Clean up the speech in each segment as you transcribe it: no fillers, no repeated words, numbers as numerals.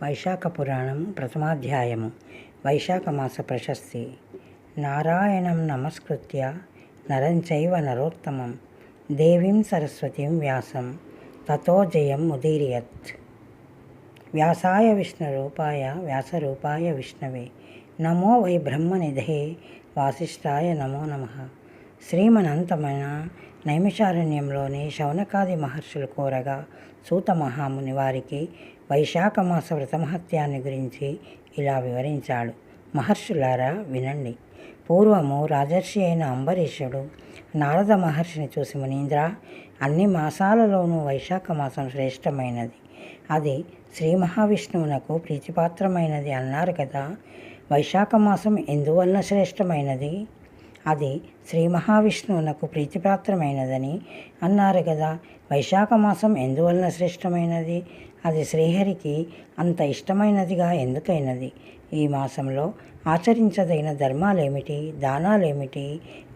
వైశాఖ పురాణం ప్రథమాధ్యాయము. వైశాఖ మాస ప్రశస్తి. నారాయణం నమస్కృత్య నరం చైవ నరోత్తమం దేవీం సరస్వతీం వ్యాసం తతో జయం ముదీరయత్. వ్యాసాయ విష్ణురూపాయ వ్యాసరూపాయ విష్ణవే నమో వై బ్రహ్మనిధే వాసిష్ఠాయ నమో నమః. శ్రీమనంతమైన నైమిషారణ్యంలోని శౌనకాది మహర్షులు కోరగా సూత మహాముని వారికి వైశాఖ మాస వ్రతమహత్యాన్ని గురించి ఇలా వివరించాడు. మహర్షులారా వినండి. పూర్వము రాజర్షి అయిన అంబరీషుడు నారద మహర్షిని చూసి, మునీంద్ర, అన్ని మాసాలలోనూ వైశాఖ మాసం శ్రేష్టమైనది, అది శ్రీ మహావిష్ణువునకు ప్రీతిపాత్రమైనది అన్నారు కదా. వైశాఖ మాసం ఎందువలన శ్రేష్టమైనది? అది శ్రీ మహావిష్ణువునకు ప్రీతిపాత్రమైనదని అన్నారు కదా. వైశాఖ మాసం ఎందువలన శ్రేష్టమైనది? అది శ్రీహరికి అంత ఇష్టమైనదిగా ఎందుకైనది? ఈ మాసంలో ఆచరించదగిన ధర్మాలేమిటి, దానాలేమిటి,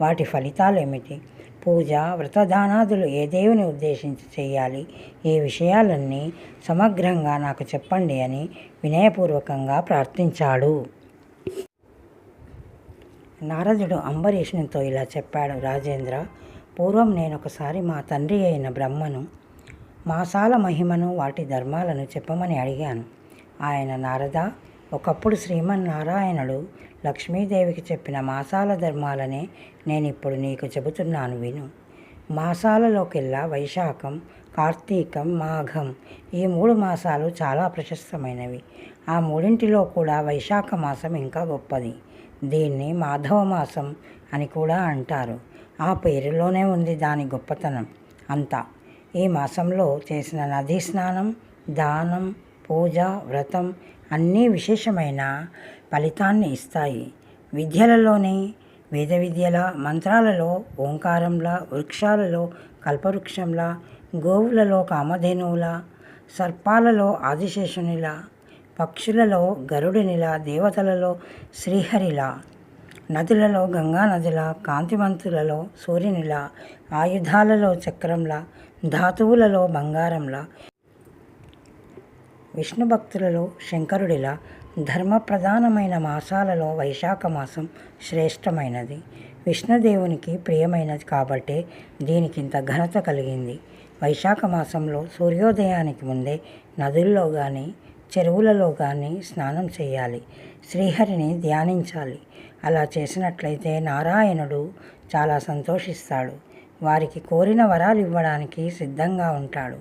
వాటి ఫలితాలేమిటి, పూజ వ్రతదానాదులు ఏ దేవుని ఉద్దేశించి చేయాలి, ఈ విషయాలన్నీ సమగ్రంగా నాకు చెప్పండి అని వినయపూర్వకంగా ప్రార్థించాడు. నారదుడు అంబరీషునితో ఇలా చెప్పాడు. రాజేంద్ర, పూర్వం నేనొకసారి మా తండ్రి అయిన బ్రహ్మను మాసాల మహిమను వాటి ధర్మాలను చెప్పమని అడిగాను. ఆయన, నారద, ఒకప్పుడు శ్రీమన్నారాయణుడు లక్ష్మీదేవికి చెప్పిన మాసాల ధర్మాలనే నేనిప్పుడు నీకు చెబుతున్నాను, విను. మాసాలలోకెల్లా వైశాఖం, కార్తీకం, మాఘం, ఈ 3 మాసాలు చాలా ప్రశస్తమైనవి. ఆ మూడింటిలో కూడా వైశాఖ మాసం ఇంకా గొప్పది. దీన్ని మాధవ మాసం అని కూడా అంటారు. ఆ పేరులోనే ఉంది దాని గొప్పతనం అంతా. ఈ మాసంలో చేసిన నదీ స్నానం, దానం, పూజ, వ్రతం అన్నీ విశేషమైన ఫలితాన్ని ఇస్తాయి. విద్యలలోని వేద విద్యల, మంత్రాలలో ఓంకారంలా, వృక్షాలలో కల్పవృక్షంలా, గోవులలో కామధేనువులా, సర్పాలలో ఆదిశేషునిలా, పక్షులలో గరుడునిలా, దేవతలలో శ్రీహరిలా, నదులలో గంగానదిలా, కాంతిమంతులలో సూర్యునిలా, ఆయుధాలలో చక్రంలా, ధాతువులలో బంగారంలా, విష్ణు భక్తులలో శంకరుడిలా, ధర్మప్రధానమైన మాసాలలో వైశాఖ మాసం శ్రేష్టమైనది. విష్ణుదేవునికి ప్రియమైనది కాబట్టే దీనికింత ఘనత కలిగింది. వైశాఖ మాసంలో సూర్యోదయానికి ముందే నదుల్లో కానీ చెరువులలో కానీ స్నానం చేయాలి. శ్రీహరిని ధ్యానించాలి. అలా చేసినట్లయితే నారాయణుడు చాలా సంతోషిస్తాడు. వారికి కోరిన వరాలు ఇవ్వడానికి సిద్ధంగా ఉంటాడు.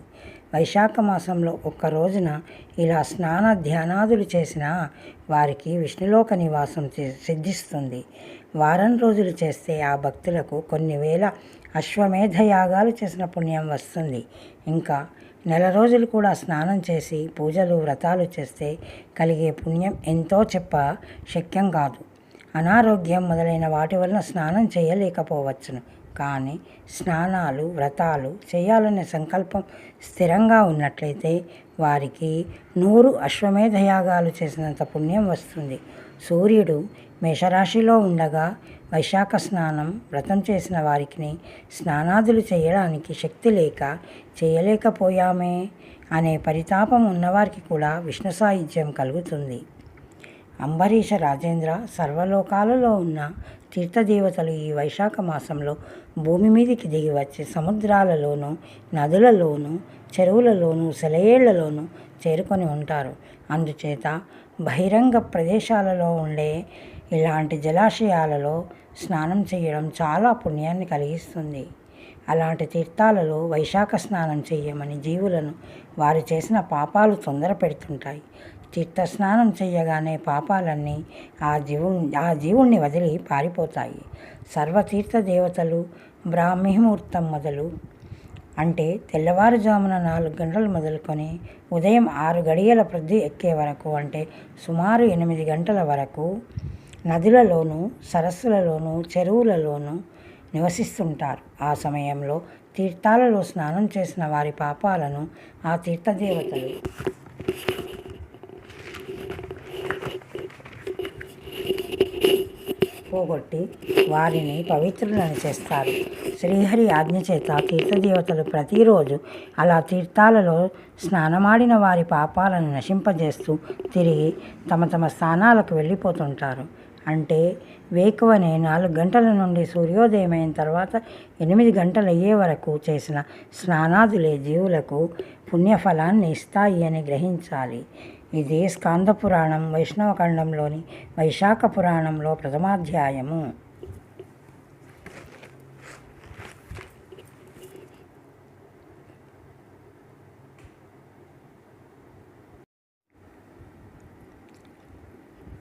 వైశాఖ మాసంలో ఒక్క రోజున ఇలా స్నాన ధ్యానాదులు చేసినా వారికి విష్ణులోక నివాసం సిద్ధిస్తుంది. వారం రోజులు చేస్తే ఆ భక్తులకు కొన్ని వేల అశ్వమేధ యాగాలు చేసిన పుణ్యం వస్తుంది. ఇంకా నెల రోజులు కూడా స్నానం చేసి పూజలు వ్రతాలు చేస్తే కలిగే పుణ్యం ఎంతో శక్యం కాదు. అనారోగ్యం మొదలైన వాటి వలన స్నానం చేయలేకపోవచ్చును. కానీ స్నానాలు వ్రతాలు చేయాలనే సంకల్పం స్థిరంగా ఉన్నట్లయితే వారికి 100 అశ్వమేధ యాగాలు చేసినంత పుణ్యం వస్తుంది. సూర్యుడు మేషరాశిలో ఉండగా వైశాఖ స్నానం వ్రతం చేసిన వారికి స్నానాదులు చేయడానికి శక్తి లేక చేయలేకపోయామే అనే పరితాపం ఉన్నవారికి కూడా విష్ణు సాయుధ్యం కలుగుతుంది. అంబరీష, రాజేంద్ర, సర్వలోకాలలో ఉన్న తీర్థదేవతలు ఈ వైశాఖ మాసంలో భూమి మీదికి దిగి వచ్చి సముద్రాలలోనూ, నదులలోనూ, చెరువులలోనూ, సెలయేళ్లలోనూ చేరుకొని ఉంటారు. అందుచేత బహిరంగ ప్రదేశాలలో ఉండే ఇలాంటి జలాశయాలలో స్నానం చేయడం చాలా పుణ్యాన్ని కలిగిస్తుంది. అలాంటి తీర్థాలలో వైశాఖ స్నానం చేయమని జీవులను వారు చేసిన పాపాలు తొందర పెడుతుంటాయి. తీర్థస్నానం చేయగానే పాపాలన్నీ ఆ జీవుణ్ణి వదిలి పారిపోతాయి. సర్వతీర్థ దేవతలు బ్రాహ్మీముహూర్తం మొదలు, అంటే తెల్లవారుజామున 4 గంటలు మొదలుకొని ఉదయం 6 గడియల ప్రొద్దు ఎక్కే వరకు, అంటే సుమారు 8 గంటల వరకు నదులలోనూ, సరస్సులలోనూ, చెరువులలోనూ నివసిస్తుంటారు. ఆ సమయంలో తీర్థాలలో స్నానం చేసిన వారి పాపాలను ఆ తీర్థదేవతలు పోగొట్టి వారిని పవిత్రులను చేస్తారు. శ్రీహరి ఆజ్ఞ చేత తీర్థదేవతలు ప్రతిరోజు అలా తీర్థాలలో స్నానమాడిన వారి పాపాలను నశింపజేస్తూ తిరిగి తమ తమ స్థానాలకు వెళ్ళిపోతుంటారు. అంటే వేకువనే 4 గంటల నుండి సూర్యోదయమైన తర్వాత 8 గంటలు అయ్యే వరకు చేసిన స్నానాదులే జీవులకు పుణ్యఫలాన్ని ఇస్తాయి అని గ్రహించాలి. ఇది స్కాంద పురాణం వైష్ణవ ఖండంలోని వైశాఖ పురాణంలో ప్రథమాధ్యాయము.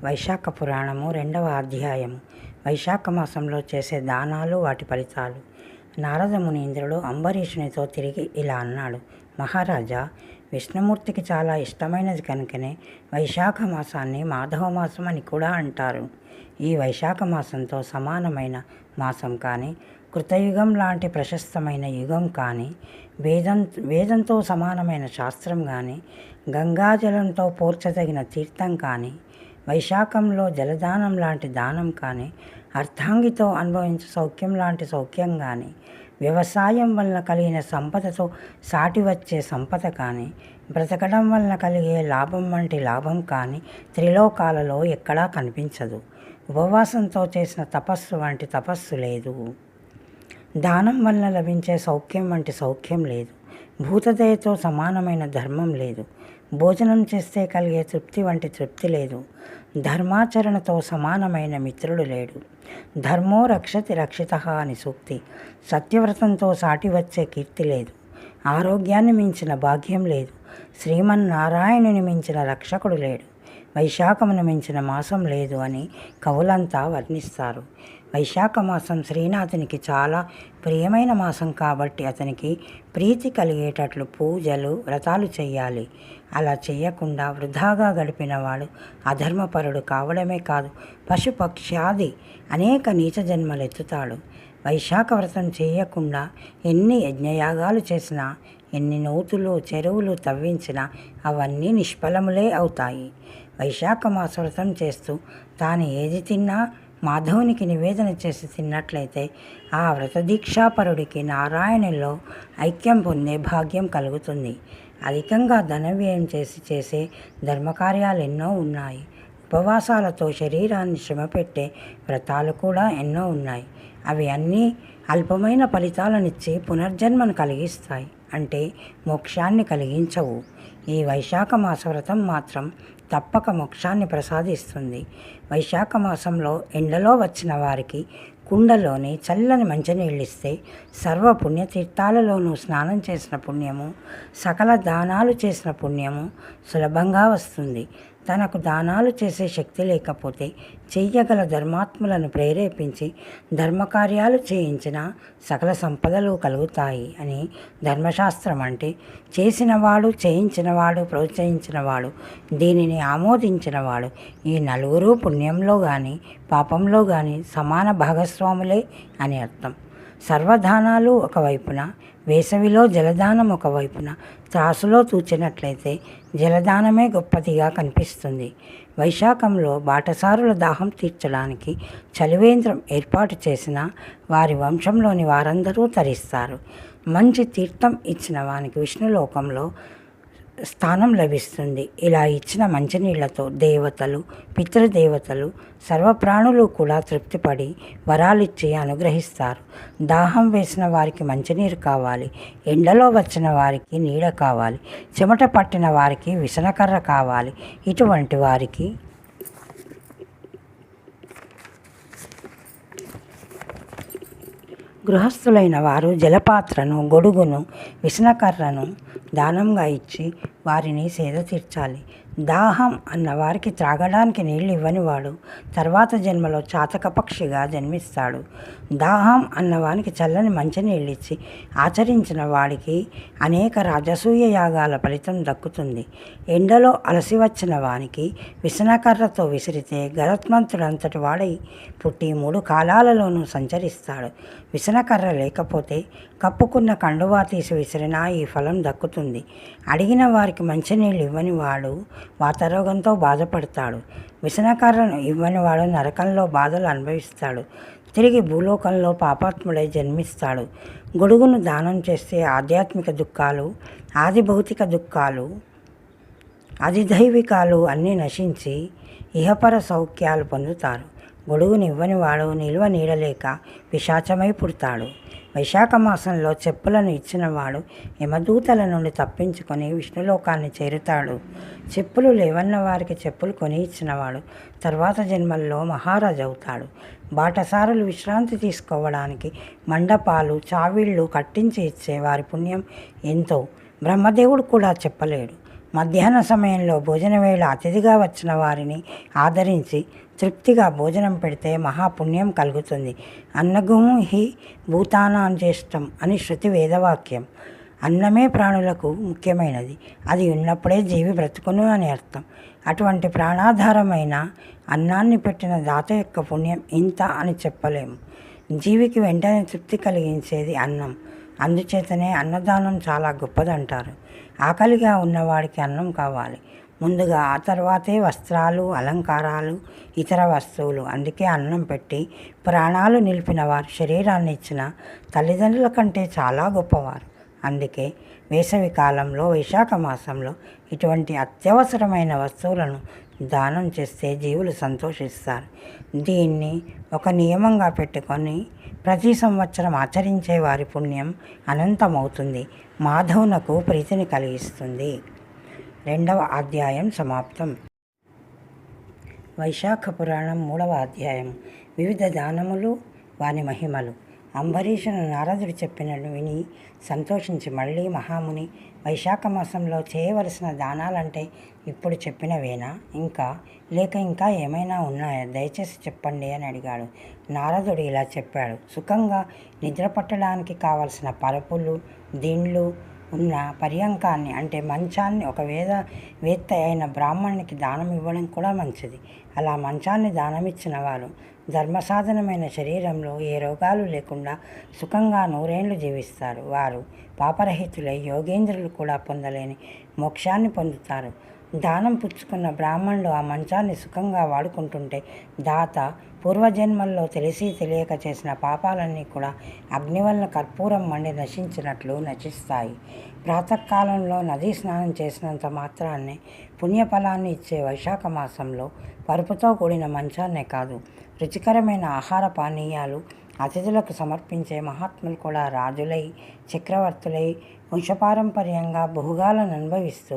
వైశాఖ పురాణము 2వ అధ్యాయము. వైశాఖ మాసంలో చేసే దానాలు, వాటి ఫలితాలు. నారద మునీంద్రుడు అంబరీషునితో తిరిగి ఇలా అన్నాడు: మహారాజా, విష్ణుమూర్తికి చాలా ఇష్టమైనది కనుకనే వైశాఖ మాసాన్ని మాధవ మాసం అని కూడా అంటారు. ఈ వైశాఖ మాసంతో సమానమైన మాసం కానీ, కృతయుగం లాంటి ప్రశస్తమైన యుగం కానీ, వేదంతో సమానమైన శాస్త్రం కానీ, గంగాజలంతో పోర్చదగిన తీర్థం కానీ, వైశాఖంలో జలదానం లాంటి దానం కానీ, అర్ధాంగితో అనుభవించే సౌఖ్యం లాంటి సౌఖ్యం కానీ, వ్యవసాయం వలన కలిగిన సంపదతో సాటి వచ్చే సంపద కానీ, బ్రతకడం వలన కలిగే లాభం వంటి లాభం కానీ త్రిలోకాలలో ఎక్కడా కనిపించదు. ఉపవాసంతో చేసిన తపస్సు వంటి తపస్సు లేదు. దానం వలన లభించే సౌఖ్యం వంటి సౌఖ్యం లేదు. భూతదయతో సమానమైన ధర్మం లేదు. భోజనం చేస్తే కలిగే తృప్తి వంటి తృప్తి లేదు. ధర్మాచరణతో సమానమైన మిత్రుడు లేడు. ధర్మో రక్షతి రక్షితః అని సూక్తి. సత్యవ్రతంతో సాటి వచ్చే కీర్తి లేదు. ఆరోగ్యాన్ని మించిన భాగ్యం లేదు. శ్రీమన్నారాయణుని మించిన రక్షకుడు లేడు. వైశాఖమును మించిన మాసం లేదు అని కవులంతా వర్ణిస్తారు. వైశాఖ మాసం శ్రీనాథునికి చాలా ప్రియమైన మాసం కాబట్టి అతనికి ప్రీతి కలిగేటట్లు పూజలు, వ్రతాలు చేయాలి. అలా చేయకుండా వృధాగా గడిపిన వాడు అధర్మపరుడు కావడమే కాదు, పశుపక్ష్యాది అనేక నీచ జన్మలు ఎత్తుతాడు. వైశాఖ వ్రతం చేయకుండా ఎన్ని యజ్ఞయాగాలు చేసినా, ఎన్ని నూతులు, చెరువులు తవ్వించినా అవన్నీ నిష్ఫలములే అవుతాయి. వైశాఖ మాస వ్రతం చేస్తూ తాను ఏది తిన్నా మాధవునికి నివేదన చేసి తిన్నట్లయితే ఆ వ్రతదీక్షాపరుడికి నారాయణుల్లో ఐక్యం పొందే భాగ్యం కలుగుతుంది. అధికంగా ధన వ్యయం చేసే ధర్మకార్యాలు ఎన్నో ఉన్నాయి. ఉపవాసాలతో శరీరాన్ని శ్రమపెట్టే వ్రతాలు కూడా ఎన్నో ఉన్నాయి. అవి అన్నీ అల్పమైన ఫలితాలనిచ్చి పునర్జన్మను కలిగిస్తాయి, అంటే మోక్షాన్ని కలిగించవు. ఈ వైశాఖ మాస వ్రతం మాత్రం తప్పక మోక్షాన్ని ప్రసాదిస్తుంది. వైశాఖ మాసంలో ఎండలో వచ్చిన వారికి కుండలోని చల్లని మంచినీళ్ళిస్తే సర్వ పుణ్యతీర్థాలలోనూ స్నానం చేసిన పుణ్యము, సకల దానాలు చేసిన పుణ్యము సులభంగా వస్తుంది. తనకు దానాలు చేసే శక్తి లేకపోతే చెయ్యగల ధర్మాత్ములను ప్రేరేపించి ధర్మకార్యాలు చేయించిన సకల సంపదలు కలుగుతాయి అని ధర్మశాస్త్రం. అంటే చేసినవాడు, చేయించినవాడు, ప్రోత్సహించినవాడు, దీనిని ఆమోదించినవాడు ఈ నలుగురు పుణ్యంలో కానీ పాపంలో కానీ సమాన భాగస్వాములే అని అర్థం. సర్వదానాలు ఒకవైపున, వేసవిలో జలదానం ఒకవైపున త్రాసులో తూచినట్లయితే జలదానమే గొప్పదిగా కనిపిస్తుంది. వైశాఖంలో బాటసారుల దాహం తీర్చడానికి చలివేంద్రం ఏర్పాటు చేసిన వారి వంశంలోని వారందరూ తరిస్తారు. మంచి తీర్థం ఇచ్చిన వానికి విష్ణులోకంలో స్థానం లభిస్తుంది. ఇలా ఇచ్చిన మంచినీళ్లతో దేవతలు, పితృదేవతలు, సర్వప్రాణులు కూడా తృప్తిపడి వరాలిచ్చి అనుగ్రహిస్తారు. దాహం వేసిన వారికి మంచినీరు కావాలి, ఎండలో వచ్చిన వారికి నీడ కావాలి, చెమట పట్టిన వారికి విసనకర్ర కావాలి. ఇటువంటి వారికి గృహస్థులైన వారు జలపాత్రను, గొడుగును, విసనకర్రను దానంగా ఇచ్చి వారిని సేద తీర్చాలి. దాహం అన్న వారికి త్రాగడానికి నీళ్లు ఇవ్వని వాడు తర్వాత జన్మలో చాతక పక్షిగా జన్మిస్తాడు. దాహం అన్నవానికి చల్లని మంచినీళ్ళు ఇచ్చి ఆచరించిన వాడికి అనేక రాజసూయ యాగాల ఫలితం దక్కుతుంది. ఎండలో అలసి వచ్చిన వానికి విసనకర్రతో విసిరితే గరుత్మంతుడంతటి వాడై పుట్టి 3 కాలాలలోనూ సంచరిస్తాడు. విసనకర్ర లేకపోతే కప్పుకున్న కండువా తీసి విసిరినా ఈ ఫలం దక్కుతుంది. అడిగిన వారికి మంచినీళ్ళు ఇవ్వని వాడు వాతరోగంతో బాధపడతాడు. విసనకర్రను ఇవ్వని వాడు నరకంలో బాధలు అనుభవిస్తాడు. తిరిగి భూలోకంలో పాపాత్ముడై జన్మిస్తాడు. గొడుగును దానం చేస్తే ఆధ్యాత్మిక దుఃఖాలు, ఆది భౌతిక దుఃఖాలు, అధిదైవికాలు అన్నీ నశించి ఇహపర సౌఖ్యాలు పొందుతారు. గొడుగుని ఇవ్వని వాడు నిల్వ నీడలేక పిశాచమై పుడతాడు. వైశాఖ మాసంలో చెప్పులను ఇచ్చినవాడు యమదూతల నుండి తప్పించుకొని విష్ణులోకాన్ని చేరుతాడు. చెప్పులు లేవన్న వారికి చెప్పులు కొని ఇచ్చినవాడు తర్వాత జన్మల్లో మహారాజు అవుతాడు. బాటసారులు విశ్రాంతి తీసుకోవడానికి మండపాలు, చావిళ్ళు కట్టించి ఇచ్చే వారి పుణ్యం ఎంతో బ్రహ్మదేవుడు కూడా చెప్పలేడు. మధ్యాహ్న సమయంలో భోజనవేళ అతిథిగా వచ్చిన వారిని ఆదరించి తృప్తిగా భోజనం పెడితే మహాపుణ్యం కలుగుతుంది. అన్నగుము హి భూతానాం జ్యేష్టం అని శృతి వేదవాక్యం. అన్నమే ప్రాణులకు ముఖ్యమైనది. అది ఉన్నప్పుడే జీవి బ్రతుకును అని అర్థం. అటువంటి ప్రాణాధారమైన అన్నాన్ని పెట్టిన దాత యొక్క పుణ్యం ఇంత అని చెప్పలేము. జీవికి వెంటనే తృప్తి కలిగించేది అన్నం. అందుచేతనే అన్నదానం చాలా గొప్పదంటారు. ఆకలిగా ఉన్నవాడికి అన్నం కావాలి ముందుగా, ఆ తర్వాతే వస్త్రాలు, అలంకారాలు, ఇతర వస్తువులు. అందుకే అన్నం పెట్టి ప్రాణాలు నిలిపిన వారు శరీరాన్ని ఇచ్చిన తల్లిదండ్రుల కంటే చాలా గొప్పవారు. అందుకే వేసవి కాలంలో, వైశాఖ మాసంలో ఇటువంటి అత్యవసరమైన వస్తువులను దానం చేస్తే జీవులు సంతోషిస్తారు. దీన్ని ఒక నియమంగా పెట్టుకొని ప్రతి సంవత్సరం ఆచరించే వారి పుణ్యం అనంతమవుతుంది. మాధవునకు ప్రీతిని కలిగిస్తుంది. 2వ అధ్యాయం సమాప్తం. వైశాఖ పురాణం 3వ అధ్యాయం. వివిధ దానములు, వాని మహిమలు. అంబరీషును నారదుడు చెప్పినట్టు విని సంతోషించి మళ్ళీ మహాముని, వైశాఖ మాసంలో చేయవలసిన దానాలంటే ఇప్పుడు చెప్పినవేనా, ఇంకా ఏమైనా ఉన్నాయా? దయచేసి చెప్పండి అని అడిగాడు. నారదుడు ఇలా చెప్పాడు. సుఖంగా నిద్ర పట్టడానికి కావలసిన పరుపులు, దిండ్లు ఉన్న పర్యంకాన్ని అంటే మంచాన్ని ఒక వేత్త అయిన బ్రాహ్మణునికి దానం ఇవ్వడం కూడా మంచిది. అలా మంచాన్ని దానమిచ్చిన వారు ధర్మసాధనమైన శరీరంలో ఏ రోగాలు లేకుండా సుఖంగా 100 ఏళ్ళు జీవిస్తారు. వారు పాపరహితులై యోగేంద్రులు కూడా పొందలేని మోక్షాన్ని పొందుతారు. దానం పుచ్చుకున్న బ్రాహ్మణుడు ఆ మంచాన్ని సుఖంగా వాడుకుంటుంటే దాత పూర్వజన్మల్లో తెలిసి తెలియక చేసిన పాపాలన్నీ కూడా అగ్ని వలన కర్పూరం మండి నశించినట్లు నశిస్తాయి. ప్రాతకాలంలో నదీ స్నానం చేసినంత మాత్రాన్నే పుణ్యఫలాన్ని ఇచ్చే వైశాఖ మాసంలో పరుపుతో కూడిన మంచాన్నే కాదు, రుచికరమైన ఆహార పానీయాలు అతిథులకు సమర్పించే మహాత్ములు కూడా రాజులై, చక్రవర్తులై వంశపారంపర్యంగా భోగాలను అనుభవిస్తూ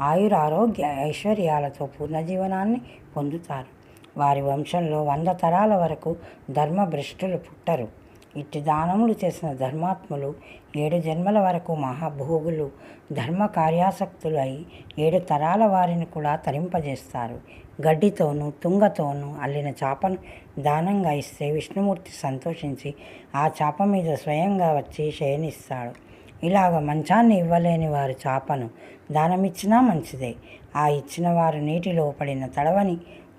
ఆయురారోగ్య ఐశ్వర్యాలతో పూర్ణజీవనాన్ని పొందుతారు. వారి వంశంలో 100 తరాల వరకు ధర్మభ్రష్టులు పుట్టరు. ఇట్టి దానములు చేసిన ధర్మాత్ములు 7 జన్మల వరకు మహాభోగులు, ధర్మ కార్యాసక్తులు అయి 7 తరాల వారిని కూడా తరింపజేస్తారు. గడ్డితోనూ తుంగతోనూ అల్లిన చాపను దానంగా ఇస్తే విష్ణుమూర్తి సంతోషించి ఆ చాప మీద స్వయంగా వచ్చి శయనిస్తాడు. ఇలాగ మంచాన్ని ఇవ్వలేని వారు చాపను దానమిచ్చినా మంచిదే. ఆ ఇచ్చిన వారు నీటిలో పడిన తడవని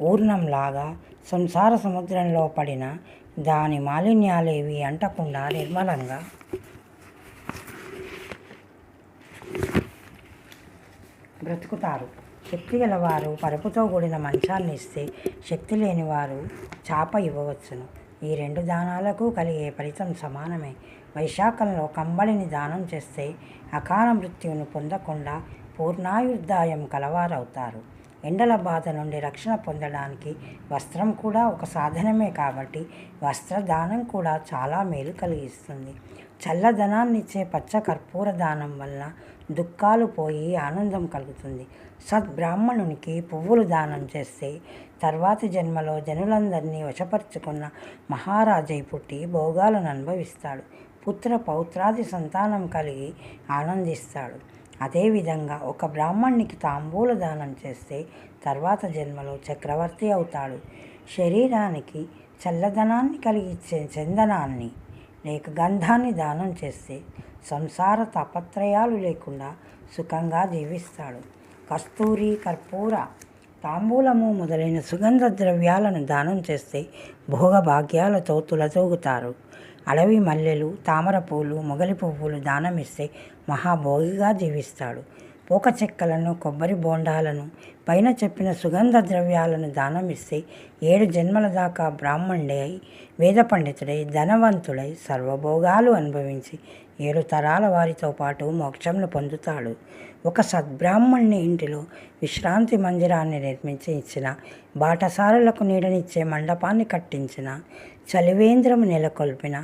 ఊర్ణంలాగా సంసార సముద్రంలో పడిన దాని మాలిన్యాలేవి అంటకుండా నిర్మలంగా బ్రతుకుతారు. శక్తి గలవారు పరుపుతో కూడిన మంచాన్ని ఇస్తే, శక్తి లేని వారు చాప ఇవ్వవచ్చును. ఈ 2 దానాలకు కలిగే ఫలితం సమానమే. వైశాఖంలో కంబళిని దానం చేస్తే అకాల మృత్యువును పొందకుండా పూర్ణాయుర్దాయం కలవారవుతారు. ఎండల బాధ నుండి రక్షణ పొందడానికి వస్త్రం కూడా ఒక సాధనమే కాబట్టి వస్త్రదానం కూడా చాలా మేలు కలిగిస్తుంది. చల్లదనాన్నిచ్చే పచ్చ కర్పూర దానం వల్ల దుఃఖాలు పోయి ఆనందం కలుగుతుంది. సద్బ్రాహ్మణునికి పువ్వులు దానం చేస్తే తర్వాతి జన్మలో జనులందరినీ వశపరుచుకున్న మహారాజై పుట్టి భోగాలను అనుభవిస్తాడు. పుత్ర పౌత్రాది సంతానం కలిగి ఆనందిస్తాడు. అదేవిధంగా ఒక బ్రాహ్మణునికి తాంబూల దానం చేస్తే తర్వాత జన్మలో చక్రవర్తి అవుతాడు. శరీరానికి చల్లదనాన్ని కలిగించే చందనాన్ని లేక గంధాన్ని దానం చేస్తే సంసార తాపత్రయాలు లేకుండా సుఖంగా జీవిస్తాడు. కస్తూరి, కర్పూర, తాంబూలము మొదలైన సుగంధ ద్రవ్యాలను దానం చేస్తే భోగభాగ్యాలతో తులతూగుతారు. అడవి మల్లెలు, తామర పూలు, మొగలి పువ్వులు దానమిస్తే మహాభోగిగా జీవిస్తాడు. పోక చెక్కలను, కొబ్బరి బోండాలను, పైన చెప్పిన సుగంధ ద్రవ్యాలను దానమిస్తే 7 జన్మల దాకా బ్రాహ్మణుడై, వేద పండితుడై, ధనవంతుడై, సర్వభోగాలు అనుభవించి 7 తరాల వారితో పాటు మోక్షంను పొందుతాడు. ఒక సద్బ్రాహ్మణుని ఇంటిలో విశ్రాంతి మందిరాన్ని నిర్మించి ఇచ్చిన, బాటసారులకు నీడనిచ్చే మండపాన్ని కట్టించిన, చలివేంద్రము నెలకొల్పిన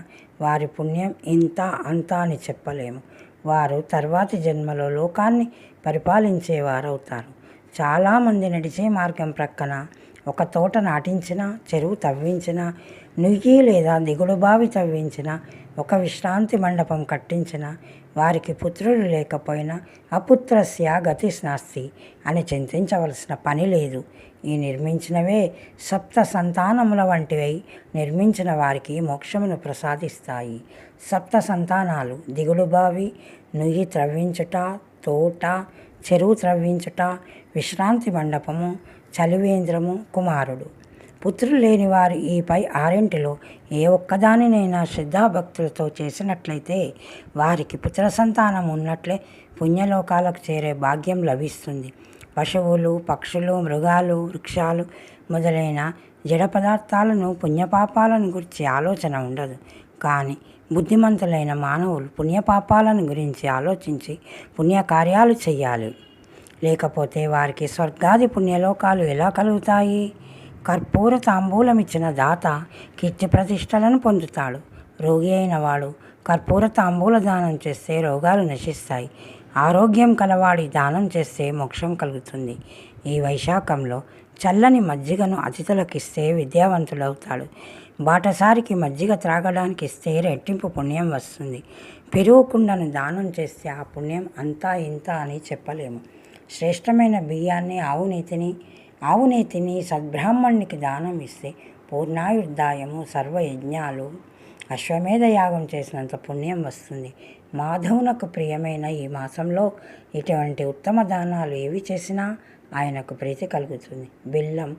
వారి పుణ్యం ఇంత అంతా అని చెప్పలేము. వారు తర్వాతి జన్మలో లోకాన్ని పరిపాలించేవారవుతారు. చాలామంది నడిచే మార్గం ప్రక్కన ఒక తోట నాటించిన, చెరువు తవ్వించిన, నుయ్యి లేదా దిగుడు బావి తవ్వించిన, ఒక విశ్రాంతి మండపం కట్టించిన వారికి పుత్రులు లేకపోయినా అపుత్రస్య గతిర్నాస్తి అని చింతించవలసిన పని లేదు. ఈ నిర్మించినవే సప్త సంతానముల వంటివై నిర్మించిన వారికి మోక్షమును ప్రసాదిస్తాయి. సప్త సంతానాలు దిగుడు బావి, నుయ్యి త్రవ్వించుట, తోట, చెరువు త్రవ్వించుట, విశ్రాంతి మండపము, చలివేంద్రము, కుమారుడు. పుత్రులు లేని వారు ఈ పై 6 ఏ ఒక్కదానినైనా శ్రద్ధాభక్తులతో చేసినట్లయితే వారికి పుత్ర సంతానం ఉన్నట్లే పుణ్యలోకాలకు చేరే భాగ్యం లభిస్తుంది. పశువులు, పక్షులు, మృగాలు, వృక్షాలు మొదలైన జడ పదార్థాలను పుణ్యపాపాలను గురించి ఆలోచన ఉండదు. కానీ బుద్ధిమంతులైన మానవులు పుణ్యపాపాలను గురించి ఆలోచించి పుణ్యకార్యాలు చెయ్యాలి. లేకపోతే వారికి స్వర్గాది పుణ్యలోకాలు ఎలా కలుగుతాయి? కర్పూర తాంబూలం ఇచ్చిన దాత కీర్తి ప్రతిష్టలను పొందుతాడు. రోగి అయిన వాడు కర్పూర తాంబూల దానం చేస్తే రోగాలు నశిస్తాయి. ఆరోగ్యం కలవాడి దానం చేస్తే మోక్షం కలుగుతుంది. ఈ వైశాఖంలో చల్లని మజ్జిగను అతిథులకు ఇస్తే విద్యావంతుడవుతాడు. బాటసారికి మజ్జిగ త్రాగడానికి ఇస్తే రెట్టింపు పుణ్యం వస్తుంది. పెరుగు కుండను దానం చేస్తే ఆ పుణ్యం అంతా ఇంత అని చెప్పలేము. శ్రేష్టమైన బియ్యాన్ని, ఆవు నేతిని సద్బ్రాహ్మణునికి దానం ఇస్తే పూర్ణాయుర్దాయము, సర్వయజ్ఞాలు, అశ్వమేధ యాగం చేసినంత పుణ్యం వస్తుంది. మాధవునకు ప్రియమైన ఈ మాసంలో ఇటువంటి ఉత్తమ దానాలు ఏవి చేసినా ఆయనకు ప్రీతి కలుగుతుంది. బెల్లం,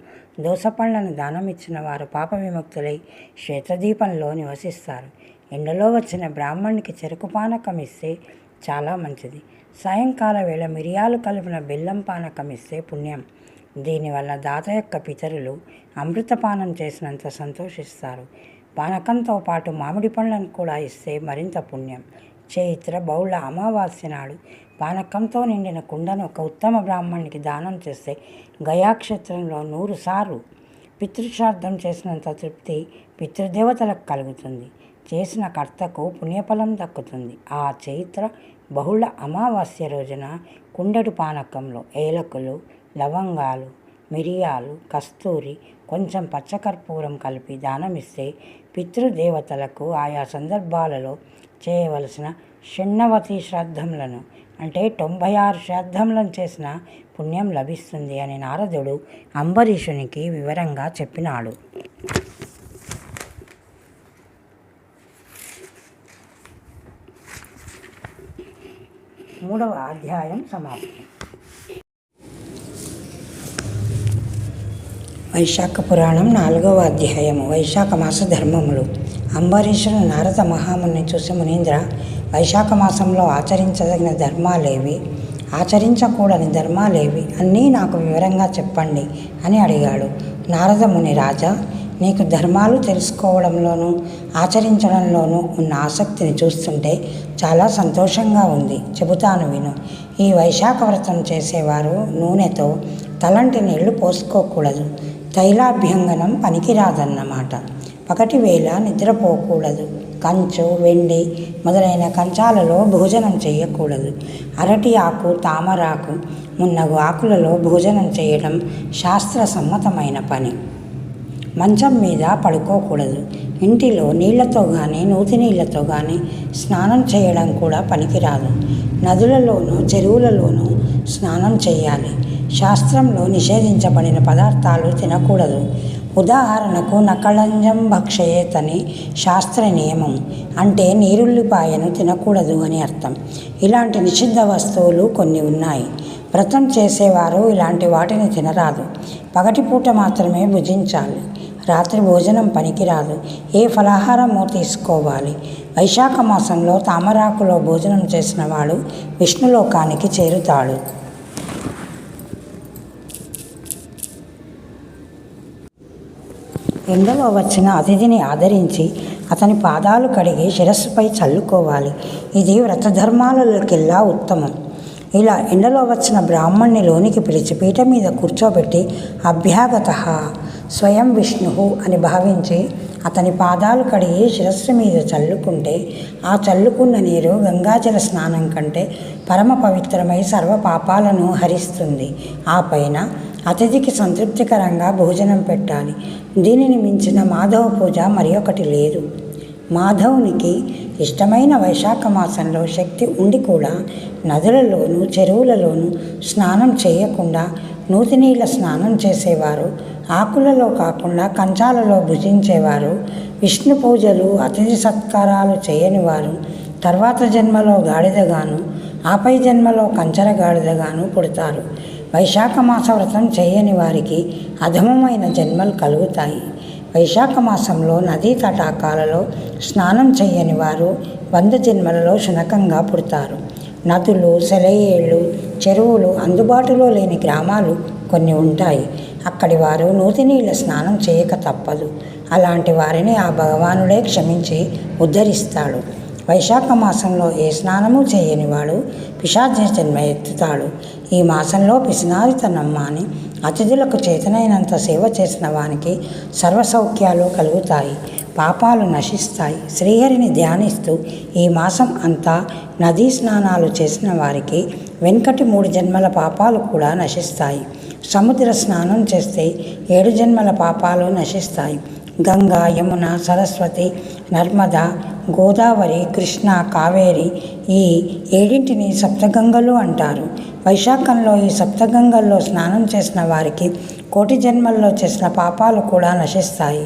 దోసపళ్లను దానం ఇచ్చిన వారు పాప విముక్తులై శ్వేతదీపంలో నివసిస్తారు. ఎండలో వచ్చిన బ్రాహ్మణునికి చెరుకు పానకం ఇస్తే చాలా మంచిది. సాయంకాల వేళ మిరియాలు కలిపిన బెల్లం పానకం ఇస్తే పుణ్యం. దీనివల్ల దాత యొక్క పితరులు అమృతపానం చేసినంత సంతోషిస్తారు. పానకంతో పాటు మామిడి పండ్లను కూడా ఇస్తే మరింత పుణ్యం. చైత్ర బహుళ అమావాస్య నాడు పానకంతో నిండిన కుండను ఒక ఉత్తమ బ్రాహ్మణునికి దానం చేస్తే గయాక్షేత్రంలో 100 సార్లు పితృశ్రాద్ధం చేసినంత తృప్తి పితృదేవతలకు కలుగుతుంది. చేసిన కర్తకు పుణ్యఫలం దక్కుతుంది. ఆ చైత్ర బహుళ అమావాస్య రోజున కుండెడు పానకంలో ఏలకులు, లవంగాలు, మిరియాలు, కస్తూరి, కొంచెం పచ్చకర్పూరం కలిపి దానమిస్తే పితృదేవతలకు ఆయా సందర్భాలలో చేయవలసిన షణ్ణవతి శ్రాద్ధములను అంటే 96 శ్రాద్ధములను చేసిన పుణ్యం లభిస్తుంది అని నారదుడు అంబరీషునికి వివరంగా చెప్పినాడు. 3వ అధ్యాయం సమాప్తం. వైశాఖ పురాణం 4వ అధ్యాయము. వైశాఖ మాస ధర్మములు. అంబరీషుడు నారద మహాముని చూసి, మునీంద్ర, వైశాఖ మాసంలో ఆచరించదగిన ధర్మాలేవి, ఆచరించకూడని ధర్మాలేవి అన్నీ నాకు వివరంగా చెప్పండి అని అడిగాడు. నారద ముని, రాజా, నీకు ధర్మాలు తెలుసుకోవడంలోనూ ఆచరించడంలోనూ ఉన్న ఆసక్తిని చూస్తుంటే చాలా సంతోషంగా ఉంది. చెబుతాను విను. ఈ వైశాఖ వ్రతం చేసేవారు నూనెతో తలంటి నీళ్లు పోసుకోకూడదు. తైలాభ్యంగనం పనికిరాదన్నమాట. పగటి వేళ నిద్రపోకూడదు. కంచు, వెండి మొదలైన కంచాలలో భోజనం చేయకూడదు. అరటి ఆకు, తామరాకు మున్నగు ఆకులలో భోజనం చేయడం శాస్త్ర సమ్మతమైన పని. మంచం మీద పడుకోకూడదు. ఇంటిలో నీళ్లతో కానీ నూతి నీళ్లతో కానీ స్నానం చేయడం కూడా పనికిరాదు. నదులలోనూ చెరువులలోనూ స్నానం చేయాలి. శాస్త్రంలో నిషేధించబడిన పదార్థాలు తినకూడదు. ఉదాహరణకు నకళంజం భక్షయేతని శాస్త్ర నియమం, అంటే నీరుల్లిపాయను తినకూడదు అని అర్థం. ఇలాంటి నిషిద్ధ వస్తువులు కొన్ని ఉన్నాయి. వ్రతం చేసేవారు ఇలాంటి వాటిని తినరాదు. పగటిపూట మాత్రమే భుజించాలి. రాత్రి భోజనం పనికిరాదు. ఏ ఫలాహారమో తీసుకోవాలి. వైశాఖ మాసంలో తామరాకులో భోజనం చేసిన వాడు విష్ణులోకానికి చేరుతాడు. ఎండలో వచ్చిన అతిథిని ఆదరించి అతని పాదాలు కడిగి శిరస్సుపై చల్లుకోవాలి. ఇది వ్రతధర్మాలకెల్లా ఉత్తమం. ఇలా ఎండలో వచ్చిన బ్రాహ్మణ్ణి లోనికి పిలిచి పీట మీద కూర్చోబెట్టి అభ్యాగతః స్వయం విష్ణు అని భావించి అతని పాదాలు కడిగి శిరస్సు మీద చల్లుకుంటే ఆ చల్లుకున్న నీరు గంగాజల స్నానం కంటే పరమ పవిత్రమై సర్వ పాపాలను హరిస్తుంది. ఆ పైన అతిథికి సంతృప్తికరంగా భోజనం పెట్టాలి. దీనిని మించిన మాధవ పూజ మరి ఒకటి లేదు. మాధవునికి ఇష్టమైన వైశాఖ మాసంలో శక్తి ఉండి కూడా నదులలోనూ చెరువులలోనూ స్నానం చేయకుండా నూతినీళ్ళ స్నానం చేసేవారు, ఆకులలో కాకుండా కంచాలలో భుజించేవారు, విష్ణు పూజలు అతిథి సత్కారాలు చేయని వారు తర్వాత జన్మలో గాడిదగాను ఆపై జన్మలో కంచర గాడిదగాను పుడతారు. వైశాఖ మాస వ్రతం చేయని వారికి అధమమైన జన్మలు కలుగుతాయి. వైశాఖ మాసంలో నదీ తటాకాలలో స్నానం చేయని వారు 100 జన్మలలో శునకంగా పుడతారు. నదులు, సెలయేళ్ళు, చెరువులు అందుబాటులో లేని గ్రామాలు కొన్ని ఉంటాయి. అక్కడి వారు నూతినీళ్ళ స్నానం చేయక తప్పదు. అలాంటి వారిని ఆ భగవానుడే క్షమించి ఉద్ధరిస్తాడు. వైశాఖ మాసంలో ఏ స్నానము చేయని వాడు పిశాచ జన్మ ఎత్తుతాడు. ఈ మాసంలో పిసినారితనం మాని అతిథులకు చేతనైనంత సేవ చేసిన వానికి సర్వసౌఖ్యాలు కలుగుతాయి, పాపాలు నశిస్తాయి. శ్రీహరిని ధ్యానిస్తూ ఈ మాసం అంతా నదీ స్నానాలు చేసిన వారికి వెనుకటి 3 జన్మల పాపాలు కూడా నశిస్తాయి. సముద్ర స్నానం చేస్తే 7 జన్మల పాపాలు నశిస్తాయి. గంగా, యమున, సరస్వతి, నర్మద, గోదావరి, కృష్ణ, కావేరి ఈ 7ంటిని సప్తగంగలు అంటారు. వైశాఖంలో ఈ సప్తగంగల్లో స్నానం చేసిన వారికి 1,000,000 జన్మల్లో చేసిన పాపాలు కూడా నశిస్తాయి.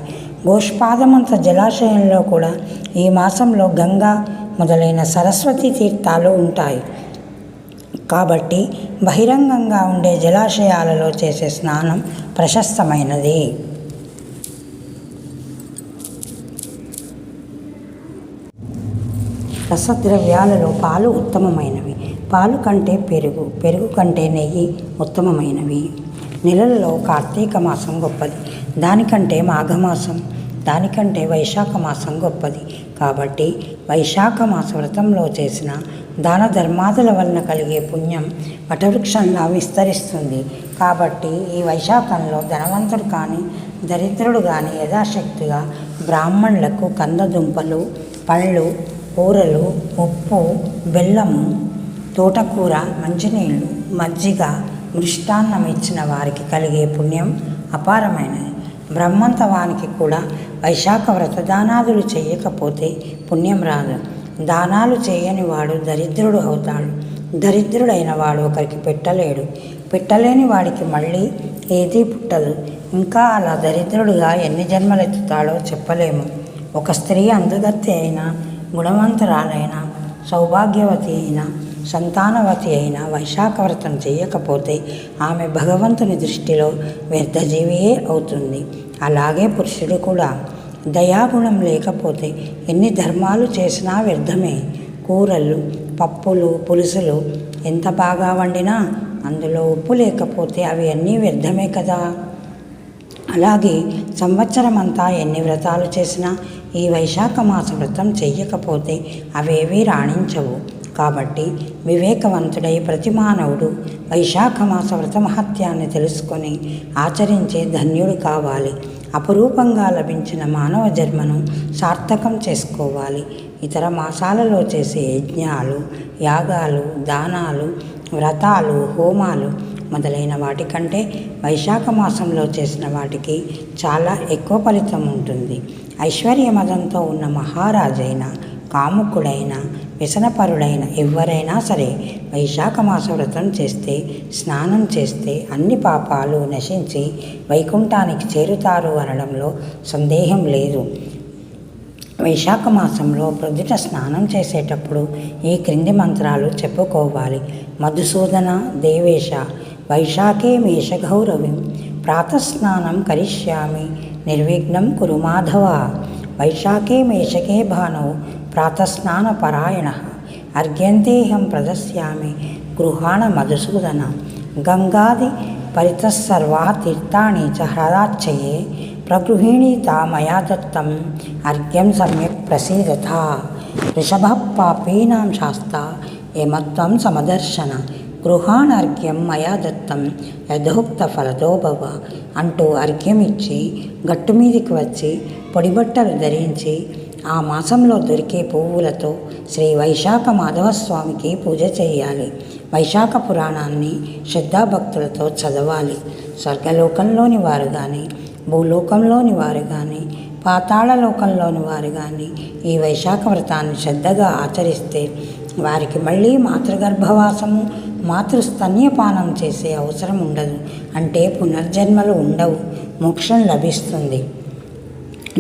గోష్పాదమంత జలాశయంలో కూడా ఈ మాసంలో గంగా మొదలైన సరస్వతి తీర్థాలు ఉంటాయి. కాబట్టి బహిరంగంగా ఉండే జలాశయాలలో చేసే స్నానం ప్రశస్తమైనది. రసద్రవ్యాలలో పాలు ఉత్తమమైనవి. పాలు కంటే పెరుగు, పెరుగు కంటే నెయ్యి ఉత్తమమైనవి. నెలలలో కార్తీక మాసం గొప్పది. దానికంటే మాఘమాసం, దానికంటే వైశాఖ మాసం గొప్పది. కాబట్టి వైశాఖ మాస వ్రతంలో చేసిన దాన ధర్మాదుల వలన కలిగే పుణ్యం వటవృక్షంలా విస్తరిస్తుంది. కాబట్టి ఈ వైశాఖంలో ధనవంతుడు కానీ దరిద్రుడు కానీ యథాశక్తిగా బ్రాహ్మణులకు కందదుంపలు, పళ్ళు, కూరలు, ఉప్పు, బెల్లము, తోటకూర, మంచినీళ్ళు, మజ్జిగ, మృష్టాన్నం ఇచ్చిన వారికి కలిగే పుణ్యం అపారమైనది. బ్రహ్మంతవానికి కూడా వైశాఖ వ్రత దానాదులు చేయకపోతే పుణ్యం రాదు. దానాలు చేయని వాడు దరిద్రుడు అవుతాడు. దరిద్రుడైన వాడు ఒకరికి పెట్టలేడు. పెట్టలేని వాడికి మళ్ళీ ఏదీ పుట్టదు. ఇంకా అలా దరిద్రుడుగా ఎన్ని జన్మలెత్తుతాడో చెప్పలేము. ఒక స్త్రీ అందుగత్తె అయినా, గుణవంతురాలైన, సౌభాగ్యవతి అయిన, సంతానవతి అయిన వైశాఖ వ్రతం చేయకపోతే ఆమె భగవంతుని దృష్టిలో వ్యర్థజీవియే అవుతుంది. అలాగే పురుషుడు కూడా దయాగుణం లేకపోతే ఎన్ని ధర్మాలు చేసినా వ్యర్థమే. కూరలు, పప్పులు, పులుసులు ఎంత బాగా వండినా అందులో ఉప్పు లేకపోతే అవి అన్నీ వ్యర్థమే కదా. అలాగే సంవత్సరం అంతా ఎన్ని వ్రతాలు చేసినా ఈ వైశాఖ మాస వ్రతం చెయ్యకపోతే అవేవీ రాణించవు. కాబట్టి వివేకవంతుడై ప్రతి మానవుడు వైశాఖ మాస వ్రత మహత్యాన్ని తెలుసుకొని ఆచరించే ధన్యుడు కావాలి. అపురూపంగా లభించిన మానవ జన్మను సార్థకం చేసుకోవాలి. ఇతర మాసాలలో చేసే యజ్ఞాలు, యాగాలు, దానాలు, వ్రతాలు, హోమాలు మొదలైన వాటికంటే వైశాఖ మాసంలో చేసిన వాటికి చాలా ఎక్కువ ఫలితం ఉంటుంది. ఐశ్వర్య మదంతో ఉన్న మహారాజైన, కాముకుడైన, వ్యసనపరుడైన ఎవరైనా సరే వైశాఖ మాస వ్రతం చేస్తే, స్నానం చేస్తే అన్ని పాపాలు నశించి వైకుంఠానికి చేరుతారు అనడంలో సందేహం లేదు. వైశాఖ మాసంలో ప్రొద్దుట స్నానం చేసేటప్పుడు ఈ క్రింది మంత్రాలు చెప్పుకోవాలి. మధుసూదన దేవేశ వైశాఖే మేషగౌరవిం ప్రాతస్నానం కరిష్యామి నిర్విఘ్నం కురు మాధవ. వైశాఖే మేషకే భానౌ ప్రాతస్నానపరాయణ అర్ఘ్యంతేహం ప్రదస్యామి గృహాణ మధుసూదన. గంగాది పరితస్సర్వా తీర్థాని చ హ్రదాచ్చయే ప్రగృహీణీతా మయా దత్తం అర్ఘ్యం సమ్యక్ ప్రసీదత. వృషభ పాపీనాం శాస్తా ఏమత్వం సమదర్శన గృహాణర్ఘ్యం మయా దత్తం యథోక్త ఫలదో భవ అంటూ అర్ఘ్యం ఇచ్చి గట్టు మీదికి వచ్చి పొడిబట్టలు ధరించి ఆ మాసంలో దొరికే పువ్వులతో శ్రీ వైశాఖ మాధవస్వామికి పూజ చేయాలి. వైశాఖ పురాణాన్ని శ్రద్ధాభక్తులతో చదవాలి. స్వర్గలోకంలోని వారు కానీ, భూలోకంలోని వారు కానీ, పాతాళలోకంలోని వారు కానీ ఈ వైశాఖ వ్రతాన్ని శ్రద్ధగా ఆచరిస్తే వారికి మళ్ళీ మాతృగర్భవాసము, మాతృస్తన్యపానం చేసే అవసరం ఉండదు. అంటే పునర్జన్మలు ఉండవు, మోక్షం లభిస్తుంది.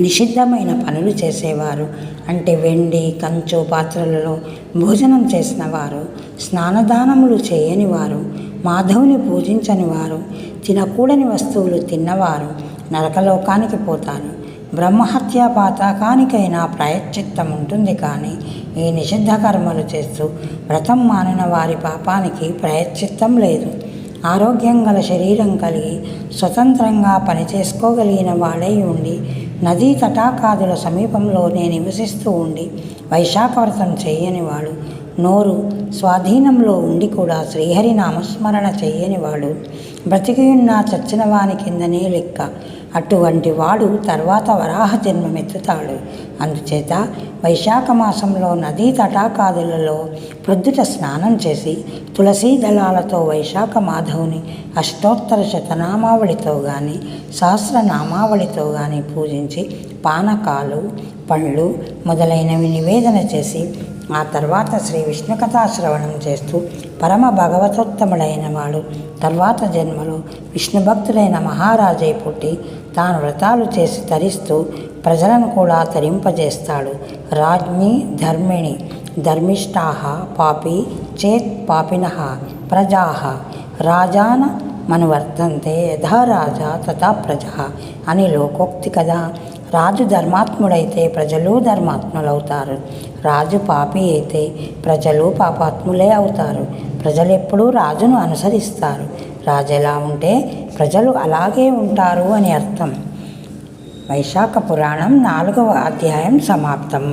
నిషిద్ధమైన పనులు చేసేవారు అంటే వెండి, కంచు పాత్రలలో భోజనం చేసిన వారు, స్నానదానములు చేయని వారు, మాధవుని పూజించని వారు, తినకూడని వస్తువులు తిన్నవారు నరకలోకానికి పోతారు. బ్రహ్మహత్యా పాతకానికైనా ప్రాయశ్చిత్తం ఉంటుంది, కానీ ఈ నిషిద్ధ కర్మలు చేస్తూ వ్రతం మానిన వారి పాపానికి ప్రాయశ్చిత్తం లేదు. ఆరోగ్యం గల శరీరం కలిగి స్వతంత్రంగా పనిచేసుకోగలిగిన వాడై ఉండి నదీ తటాకాదుల సమీపంలోనే నివసిస్తూ ఉండి వైశాఖ వ్రతం చేయనివాడు, నోరు స్వాధీనంలో ఉండి కూడా శ్రీహరి నామస్మరణ చేయనివాడు బ్రతికియున్న చచ్చిన వాని కిందనే లెక్క. అటువంటి వాడు తర్వాత వరాహ జన్మమెత్తుతాడు. అందుచేత వైశాఖ మాసంలో నదీ తటాకాదులలో ప్రొద్దుట స్నానం చేసి తులసీ దళాలతో వైశాఖ మాధవుని అష్టోత్తర శతనామావళితో కానీ, సహస్రనామావళితో కానీ పూజించి పానకాలు, పండ్లు మొదలైనవి నివేదన చేసి ఆ తర్వాత శ్రీ విష్ణు కథాశ్రవణం చేస్తూ పరమ భగవతోత్తముడైన వాడు తర్వాత జన్మలో విష్ణు భక్తుడైన మహారాజై పుట్టి తాను వ్రతాలు చేసి తరిస్తూ ప్రజలను కూడా తరింపజేస్తాడు. రాజ్ఞి ధర్మిణి ధర్మిష్ఠాః పాపి చేత్ పాపినః ప్రజాః రాజాన మనువర్తంతే యథా రాజా తథా ప్రజా అని లోకోక్తి కదా. రాజు ధర్మాత్ముడైతే ప్రజలు ధర్మాత్ములవుతారు. రాజు పాపి అయితే ప్రజలు పాపాత్ములే అవుతారు. ప్రజలు ఎప్పుడూ రాజును అనుసరిస్తారు. రాజు ఎలా ఉంటే ప్రజలు అలాగే ఉంటారు అని అర్థం. వైశాఖ పురాణం 4వ అధ్యాయం సమాప్తం.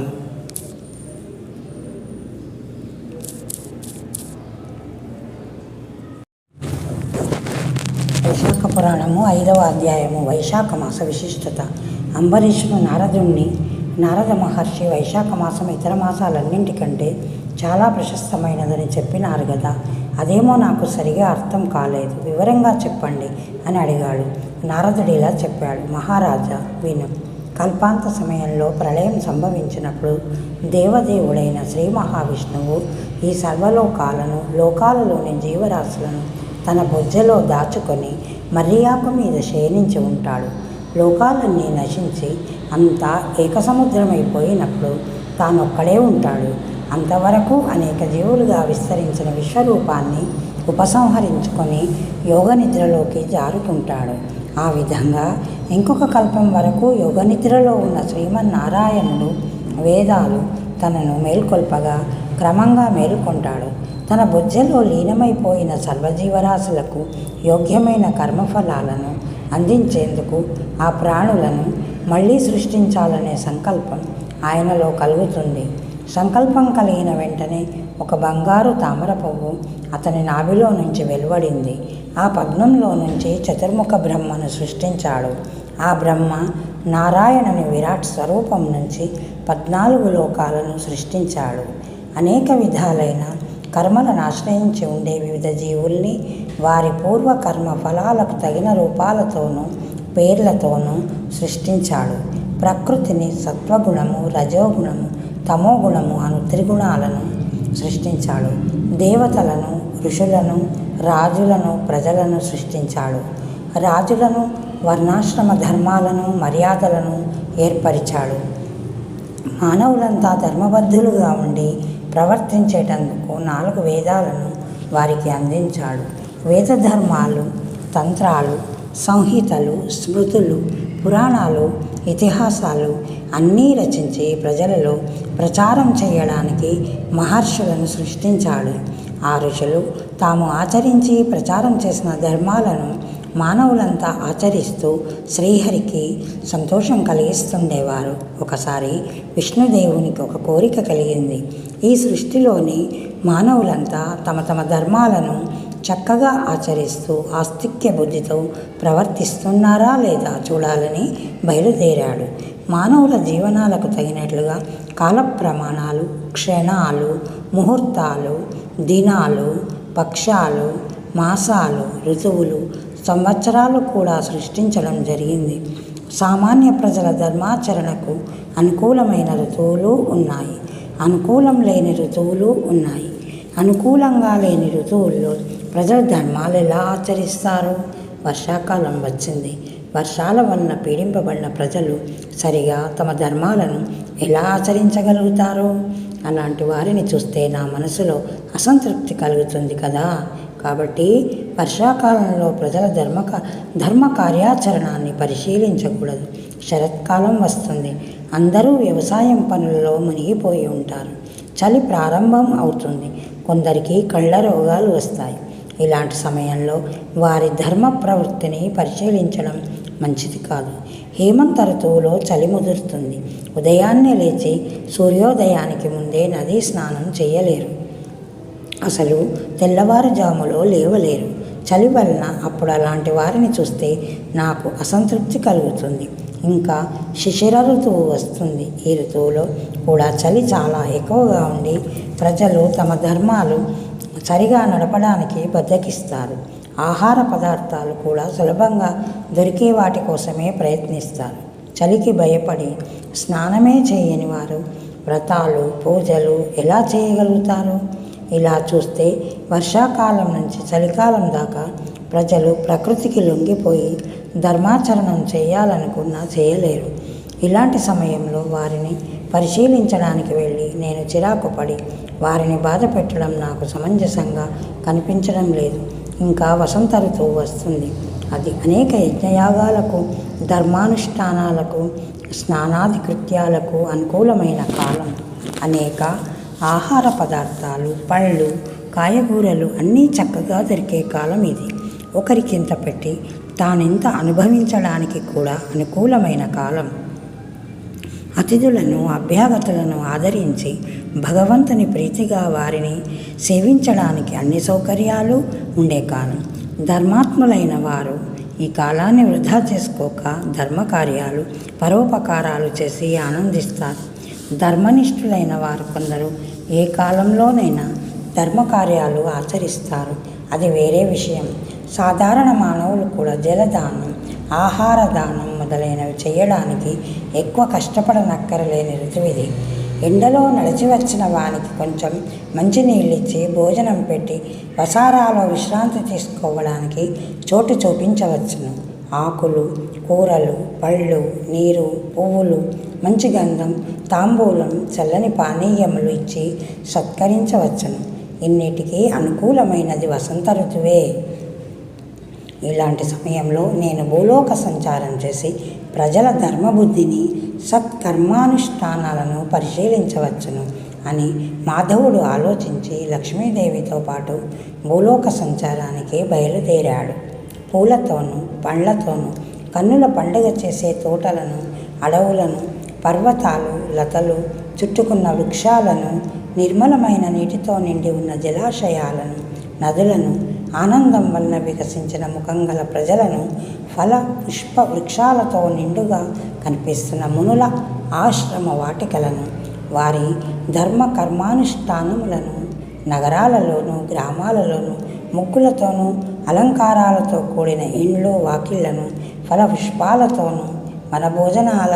వైశాఖ పురాణము 5వ అధ్యాయము. వైశాఖ మాస విశిష్టత. అంబరీషుడు నారద మహర్షి వైశాఖ మాసం ఇతర మాసాలన్నింటికంటే చాలా ప్రశస్తమైనదని చెప్పినారు కదా, అదేమో నాకు సరిగా అర్థం కాలేదు, వివరంగా చెప్పండి అని అడిగాడు. నారదుడు ఇలా చెప్పాడు. మహారాజా విను. కల్పాంత సమయంలో ప్రళయం సంభవించినప్పుడు దేవదేవుడైన శ్రీ మహావిష్ణువు ఈ సర్వలోకాలను, లోకాలలోని జీవరాశులను తన బొజ్జలో దాచుకొని మర్రియాకు మీద శయనించి ఉంటాడు. లోకాలన్నీ నశించి అంతా ఏకసముద్రమైపోయినప్పుడు తానొక్కడే ఉంటాడు. అంతవరకు అనేక జీవులుగా విస్తరించిన విశ్వరూపాన్ని ఉపసంహరించుకొని యోగనిద్రలోకి జారుకుంటాడు. ఆ విధంగా ఇంకొక కల్పం వరకు యోగనిద్రలో ఉన్న శ్రీమన్నారాయణుడు వేదాలు తనను మేల్కొల్పగా క్రమంగా మేలుకొంటాడు. తన బొజ్జలో లీనమైపోయిన సర్వజీవరాశులకు యోగ్యమైన కర్మఫలాలను అందించేందుకు ఆ ప్రాణులను మళ్ళీ సృష్టించాలనే సంకల్పం ఆయనలో కలుగుతుంది. సంకల్పం కలిగిన వెంటనే ఒక బంగారు తామర పువ్వు అతని నాభిలో నుంచి వెలువడింది. ఆ పద్మంలో నుంచి చతుర్ముఖ బ్రహ్మను సృష్టించాడు. ఆ బ్రహ్మ నారాయణుని విరాట్ స్వరూపం నుంచి 14 లోకాలను సృష్టించాడు. అనేక విధాలైన కర్మలను ఆశ్రయించి ఉండే వివిధ జీవుల్ని వారి పూర్వకర్మ ఫలాలకు తగిన రూపాలతోనూ పేర్లతోనూ సృష్టించాడు. ప్రకృతిని సత్వగుణము, రజోగుణము, తమోగుణము అను త్రిగుణాలను సృష్టించాడు. దేవతలను, ఋషులను, రాజులను, ప్రజలను సృష్టించాడు. రాజులను, వర్ణాశ్రమ ధర్మాలను, మర్యాదలను ఏర్పరిచాడు. మానవులంతా ధర్మబద్ధులుగా ఉండి ప్రవర్తించేటందుకు 4 వేదాలను వారికి అందించాడు. వేద ధర్మాలు, తంత్రాలు, సంహితలు, స్మృతులు, పురాణాలు, ఇతిహాసాలు అన్నీ రచించి ప్రజలలో ప్రచారం చేయడానికి మహర్షులను సృష్టించాడు. ఆ ఋషులు తాము ఆచరించి ప్రచారం చేసిన ధర్మాలను మానవులంతా ఆచరిస్తూ శ్రీహరికి సంతోషం కలిగిస్తుండేవారు. ఒకసారి విష్ణుదేవునికి ఒక కోరిక కలిగింది. ఈ సృష్టిలోని మానవులంతా తమ తమ ధర్మాలను చక్కగా ఆచరిస్తూ ఆస్తిక్య బుద్ధితో ప్రవర్తిస్తున్నారా లేదా చూడాలని బయలుదేరాడు. మానవుల జీవనాలకు తగినట్లుగా కాల ప్రమాణాలు, క్షణాలు, ముహూర్తాలు, దినాలు, పక్షాలు, మాసాలు, ఋతువులు, సంవత్సరాలు కూడా సృష్టించడం జరిగింది. సామాన్య ప్రజల ధర్మాచరణకు అనుకూలమైన ఋతువులు ఉన్నాయి, అనుకూలం లేని ఋతువులు ఉన్నాయి. అనుకూలంగా లేని ఋతువుల్లో ప్రజలు ధర్మాలు ఎలా ఆచరిస్తారు? వర్షాకాలం వచ్చింది. వర్షాల వలన పీడింపబడిన ప్రజలు సరిగా తమ ధర్మాలను ఎలా ఆచరించగలుగుతారు? అలాంటి వారిని చూస్తే నా మనసులో అసంతృప్తి కలుగుతుంది కదా. కాబట్టి వర్షాకాలంలో ప్రజల ధర్మ కార్యాచరణాన్ని పరిశీలించకూడదు. శరత్కాలం వస్తుంది. అందరూ వ్యవసాయం పనులలో మునిగిపోయి ఉంటారు. చలి ప్రారంభం అవుతుంది. కొందరికి కళ్ళ రోగాలు వస్తాయి. ఇలాంటి సమయంలో వారి ధర్మ ప్రవృత్తిని పరిశీలించడం మంచిది కాదు. హేమంత ఋతువులో చలి ముదురుతుంది. ఉదయాన్నే లేచి సూర్యోదయానికి ముందే నదీ స్నానం చేయలేరు. అసలు తెల్లవారుజాములో లేవలేరు. చలి వలన అప్పుడు అలాంటి వారిని చూస్తే నాకు అసంతృప్తి కలుగుతుంది. ఇంకా శిశిర ఋతువు వస్తుంది. ఈ ఋతువులో కూడా చలి చాలా ఎక్కువగా ఉండి ప్రజలు తమ ధర్మాలు సరిగా నడపడానికి బద్దకిస్తారు. ఆహార పదార్థాలు కూడా సులభంగా దొరికే వాటి కోసమే ప్రయత్నిస్తారు. చలికి భయపడి స్నానమే చేయని వారు వ్రతాలు, పూజలు ఎలా చేయగలుగుతారు? ఇలా చూస్తే వర్షాకాలం నుంచి చలికాలం దాకా ప్రజలు ప్రకృతికి లొంగిపోయి ధర్మాచరణం చేయాలనుకున్నా చేయలేరు. ఇలాంటి సమయంలో వారిని పరిశీలించడానికి వెళ్ళి నేను చిరాకు పడి వారిని బాధ పెట్టడం నాకు సమంజసంగా కనిపించడం లేదు. ఇంకా వసంత ఋతువు వస్తుంది. అది అనేక యజ్ఞయాగాలకు, ధర్మానుష్ఠానాలకు, స్నానాది కృత్యాలకు అనుకూలమైన కాలం. అనేక ఆహార పదార్థాలు, పళ్ళు, కాయగూరలు అన్నీ చక్కగా దొరికే కాలం ఇది. ఒకరికింత పెట్టి తానెంత అనుభవించడానికి కూడా అనుకూలమైన కాలం. అతిథులను, అభ్యాగతులను ఆదరించి భగవంతుని ప్రీతిగా వారిని సేవించడానికి అన్ని సౌకర్యాలు ఉండే కాలం. ధర్మాత్ములైన వారు ఈ కాలాన్ని వృధా చేసుకోక ధర్మకార్యాలు, పరోపకారాలు చేసి ఆనందిస్తారు. ధర్మనిష్ఠులైన వారు కొందరు ఏ కాలంలోనైనా ధర్మకార్యాలు ఆచరిస్తారు. అది వేరే విషయం. సాధారణ మానవులు కూడా జలదానం, ఆహార దానం మొదలైనవి చేయడానికి ఎక్కువ కష్టపడనక్కరలేని ఋతువిది. ఎండలో నడిచి వచ్చిన వానికి కొంచెం మంచినీళ్ళిచ్చి భోజనం పెట్టి వసారాలో విశ్రాంతి తీసుకోవడానికి చోటు చూపించవచ్చును. ఆకులు, కూరలు, పళ్ళు, నీరు, పువ్వులు, మంచి గంధం, తాంబూలం, చల్లని పానీయములు ఇచ్చి సత్కరించవచ్చును. ఇన్నిటికీ అనుకూలమైనది వసంత ఋతువే. ఇలాంటి సమయంలో నేను భూలోక సంచారం చేసి ప్రజల ధర్మబుద్ధిని, సత్కర్మానుష్ఠానాలను పరిశీలించవచ్చును అని మాధవుడు ఆలోచించి లక్ష్మీదేవితో పాటు భూలోక సంచారానికి బయలుదేరాడు. పూలతోనూ, పండ్లతోనూ కన్నుల పండుగ చేసే తోటలను, అడవులను, పర్వతాలు, లతలు, చుట్టుకున్న వృక్షాలను, నిర్మలమైన నీటితో నిండి ఉన్న జలాశయాలను, నదులను, ఆనందం వలన వికసించిన ముఖం గల ప్రజలను, ఫల పుష్ప వృక్షాలతో నిండుగా కనిపిస్తున్న మునుల ఆశ్రమ వాటికలను, వారి ధర్మ కర్మానుష్ఠానములను, నగరాలలోనూ గ్రామాలలోనూ ముగ్గులతోనూ అలంకారాలతో కూడిన ఇండ్లు, వాకిళ్లను, ఫల పుష్పాలతోనూ మన భోజనాల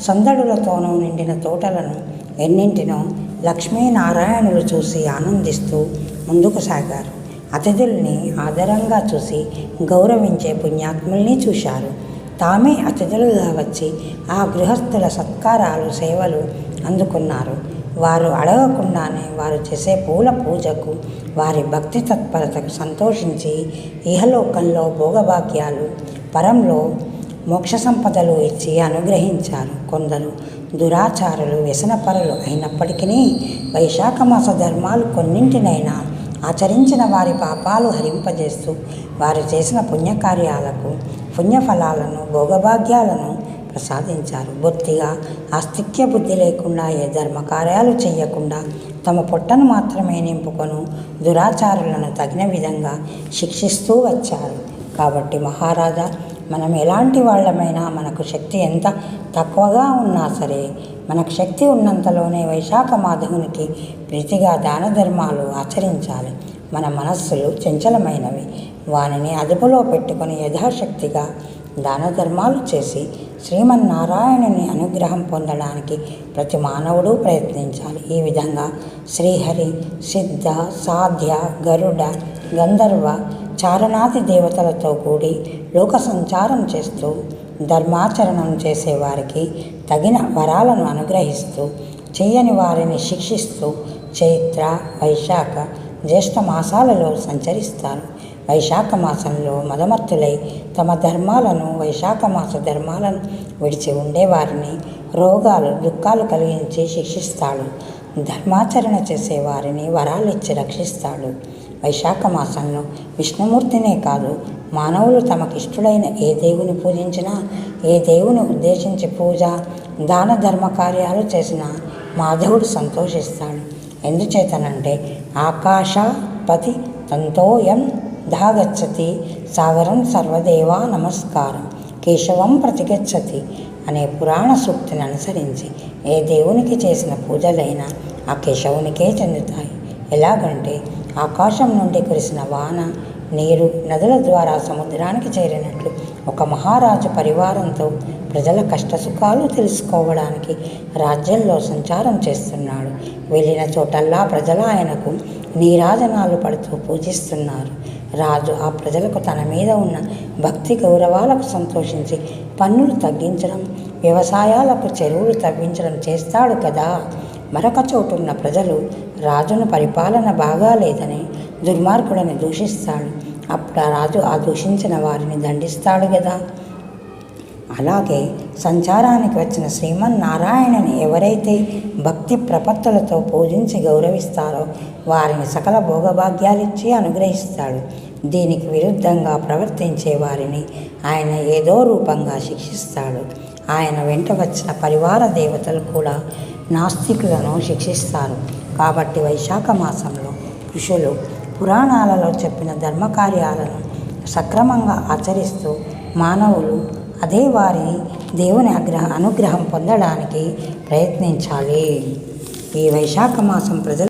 సందడులతోనూ నిండిన తోటలను, ఎన్నింటినో లక్ష్మీనారాయణులు చూసి ఆనందిస్తూ ముందుకు సాగారు. అతిథుల్ని ఆదరంగా చూసి గౌరవించే పుణ్యాత్ముల్ని చూశారు. తామే అతిథులుగా వచ్చి ఆ గృహస్థుల సత్కారాలు సేవలు అందుకున్నారు. వారు అడగకుండానే వారు చేసే పూల పూజకు, వారి భక్తి తత్పరతకు సంతోషించి ఇహలోకంలో భోగభాగ్యాలు, పరంలో మోక్ష సంపదలు ఇచ్చి అనుగ్రహించారు. కొందరు దురాచారులు, వ్యసనపరులు అయినప్పటికీ వైశాఖ మాస ధర్మాలు కొన్నింటినైనా ఆచరించిన వారి పాపాలు హరింపజేస్తూ వారు చేసిన పుణ్యకార్యాలకు పుణ్యఫలాలను, భోగభాగ్యాలను ప్రసాదించారు. బొత్తిగా ఆస్తిక్య బుద్ధి లేకుండా ఏ ధర్మకార్యాలు చేయకుండా తమ పొట్టను మాత్రమే నింపుకొను దురాచారులను తగిన విధంగా శిక్షిస్తూ వచ్చారు. కాబట్టి మహారాజా, మనం ఎలాంటి వాళ్ళమైనా మనకు శక్తి ఎంత తక్కువగా ఉన్నా సరే మనకు శక్తి ఉన్నంతలోనే వైశాఖ మాధవునికి ప్రీతిగా దాన ధర్మాలు ఆచరించాలి. మన మనస్సులు చంచలమైనవి. వానిని అదుపులో పెట్టుకొని యథాశక్తిగా దాన ధర్మాలు చేసి శ్రీమన్నారాయణుని అనుగ్రహం పొందడానికి ప్రతి మానవుడు ప్రయత్నించాలి. ఈ విధంగా శ్రీహరి, సిద్ధ, సాధ్య, గరుడ, గంధర్వ, చారణాది దేవతలతో కూడి లోక సంచారం చేస్తూ ధర్మాచరణం చేసేవారికి తగిన వరాలను అనుగ్రహిస్తూ, చేయని వారిని శిక్షిస్తూ చైత్ర, వైశాఖ, జ్యేష్ఠ మాసాలలో సంచరిస్తారు. వైశాఖ మాసంలో మదమత్తులై తమ ధర్మాలను, వైశాఖ మాస ధర్మాలను విడిచి ఉండేవారిని రోగాలు, దుఃఖాలు కలిగించి శిక్షిస్తాడు. ధర్మాచరణ చేసేవారిని వరాలిచ్చి రక్షిస్తాడు. వైశాఖ మాసంలో విష్ణుమూర్తినే కాదు, మానవులు తమకిష్టుడైన ఏ దేవుని పూజించినా, ఏ దేవుని ఉద్దేశించి పూజ, దాన ధర్మ కార్యాలు చేసినా మాధవుడు సంతోషిస్తాడు. ఎందుచేతనంటే ఆకాశపతి తంతోయం ధాగచ్చతి సాగరం సర్వదేవా నమస్కారం కేశవం ప్రతిగచ్చతి అనే పురాణ సూక్తిని అనుసరించి ఏ దేవునికి చేసిన పూజలైనా ఆ కేశవునికే చెందుతాయి. ఎలాగంటే ఆకాశం నుండి కురిసిన వాన, నీరు నదుల ద్వారా సముద్రానికి చేరినట్లు ఒక మహారాజు పరివారంతో ప్రజల కష్టసుఖాలు తెలుసుకోవడానికి రాజ్యంలో సంచారం చేస్తున్నాడు. వెళ్ళిన చోటల్లా ప్రజలు ఆయనకు నీరాజనాలు పడుతూ పూజిస్తున్నారు. రాజు ఆ ప్రజలకు తన మీద ఉన్న భక్తి గౌరవాలకు సంతోషించి పన్నులు తగ్గించడం, వ్యవసాయాలకు చెరువులు తవ్వించడం చేస్తాడు కదా. మరొక చోటున్న ప్రజలు రాజును పరిపాలన బాగాలేదని, దుర్మార్గుడని దూషిస్తాడు. అప్పుడు ఆ రాజు ఆ దూషించిన వారిని దండిస్తాడు కదా. అలాగే సంచారానికి వచ్చిన శ్రీమన్నారాయణని ఎవరైతే భక్తి ప్రపత్తులతో పూజించి గౌరవిస్తారో వారిని సకల భోగభాగ్యాలిచ్చి అనుగ్రహిస్తాడు. దీనికి విరుద్ధంగా ప్రవర్తించే వారిని ఆయన ఏదో రూపంగా శిక్షిస్తాడు. ఆయన వెంట వచ్చిన పరివార దేవతలు కూడా నాస్తికులను శిక్షిస్తారు. కాబట్టి వైశాఖ మాసంలో ఋషులు పురాణాలలో చెప్పిన ధర్మకార్యాలను సక్రమంగా ఆచరిస్తూ మానవులు అదే వారి దేవుని అనుగ్రహం పొందడానికి ప్రయత్నించాలి. ఈ వైశాఖ మాసం ప్రజలు